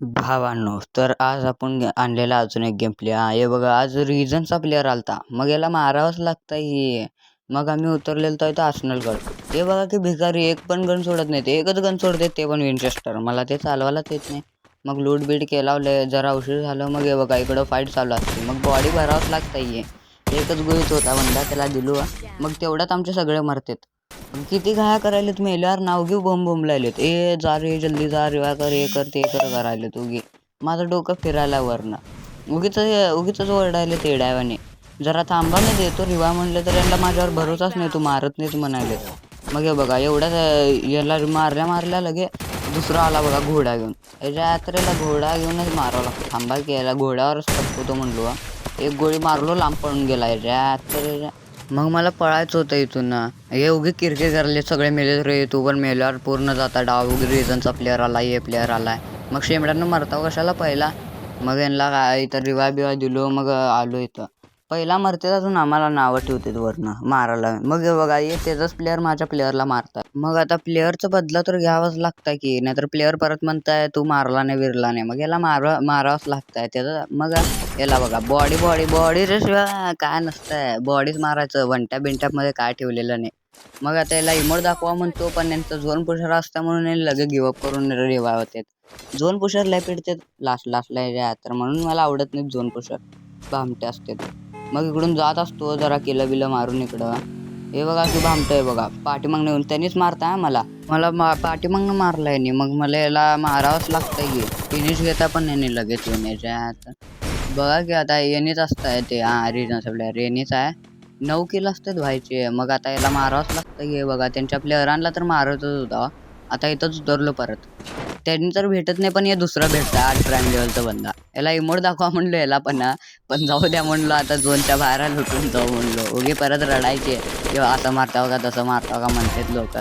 भावांनो, तर आज आपण आणलेला अजून एक गेम प्ले हे बघा आज रिजनचा प्लेअर आलता. मग याला मारावंच लागतंय. मग आम्ही उतरलेलो तर इथं आर्सेनलगड. हे बघा की भिकारी एक पण गन सोडत नाहीत. एकच गन सोडते ते पण विंचेस्टर. मला ते चालवायलाच येत नाही. मग लूट बीट केला जरा उशीर झालं. मग हे बघा इकडं फाईट चालू असते. मग बॉडी भरावंच लागतंय. एकच गोळीत होता बंदा त्याला दिलो. मग तेवढ्यात आमचे सगळे मरतेत. किती घाया करायलेत मेल्यावर नाव घेऊ बोंब बोंबलायलेत. जा रे जल्दी जा रिवा कर हे कर ते कर करायलेत उगी. माझं डोकं फिरायला वरनं. उगीच उगीचच ओरडायले ते डायवाने. जरा थांबा मी देतो रिवा म्हणलं तर यांना माझ्यावर भरोसाच नाही तू मारत नाहीत म्हणाले. मग हे बघा एवढ्या याला मारल्या मारल्या लगे दुसरा आला बघा घोडा घेऊन. याच्या यात्रेला घोडा घेऊनच मारावं लागतं. थांबा की याला घोड्यावरच टपकवतो म्हणलो. एक गोळी मारलो लांब पळून गेला याच्या यात्रेच्या. मग मला पळायचं होतं इथून. हे उगी किरकिर करायले सगळे मेले रे तू पण मेल्यावर पूर्ण जाता डाव उगी रिजनचा प्लेअर आला हे प्लेअर आलाय. मग शेमड्यानं मरताव कशाला पहिला. मग यांना काय इथं रिवाय बिवाय दिलो मग आलो इथं. पहिला मरते अजून आम्हाला नावं ठेवतात वरनं मारायला. मग हे बघा हे त्याचाच प्लेअर माझ्या प्लेअरला मारतात. मग आता प्लेअरचा बदला तर घ्यावाच लागतंय की नाहीतर प्लेअर परत म्हणताय तू मारला नाही विरला नाही. मग याला मारावंच लागतंय त्याचं. मग याला बघा बॉडी बॉडी बॉडी रे शिवाय काय नसतंय. बॉडीच मारायचं वनटॅप बिनटॅपमध्ये काय ठेवलेलं नाही. मग आता याला इमोट दाखवा म्हणतो पण यांचं झोन पुशर असतं म्हणून हे लगेच गिवअप करून रिवाय होते. झोन पुशर लय पिडते लास्टला याच्या तर म्हणून मला आवडत नाही झोन पुशर. भामटे असते. मग इकडून जात असतो जरा किलं बिलं मारून इकडं. हे बघा की भामटंय बघा पाठीमागनं येऊन त्यांनीच मारताय मला पाठीमागनं मारलाय नाही. मग मला याला मारावंच लागतंय की फिनिश घेता पण नाही लगेच येऊन याच्यात. बघा की आता येणीच असतंय ते रिजनचा प्लेअर येणीच आहे. 9 किल असतात व्हायचे. मग आता याला मारावंच लागतं हे बघा त्यांच्या प्लेअरांना तर मारतच होता. आता इथंच उतरलो परत. त्यांनी तर भेटत नाही पण हे दुसरा भेटता 8 प्राईम लेवलचा बंदा. याला इमोट दाखवा म्हणलो याला पण जाऊ द्या म्हणलो आता झोनच्या बाहेर लुटून जाऊ म्हणलो. उगी परत रडायचे किंवा असं मारताव का तसं मारताव का म्हणतात लोक.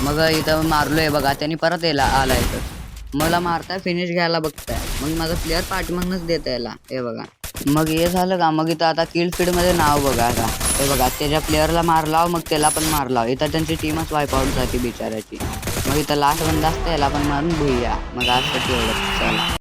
मग इथं मारलोय बघा त्यांनी परत याला आला इथं. मला मारताय फिनिश घ्यायला बघताय. मग माझा प्लेअर पाठीमागनंच देत याला हे बघा. मग हे झालं का मग इथं आता किल फीडमध्ये नाव बघा आता. हे बघा त्याच्या प्लेअरला मारलाव मग त्याला पण मारलाव. इथं त्यांची टीमच वाईप आउट जाते बिचाराची. मग इथं लास्ट बंदा असतं याला पण मारून भुईया. मग आज एवढं चला.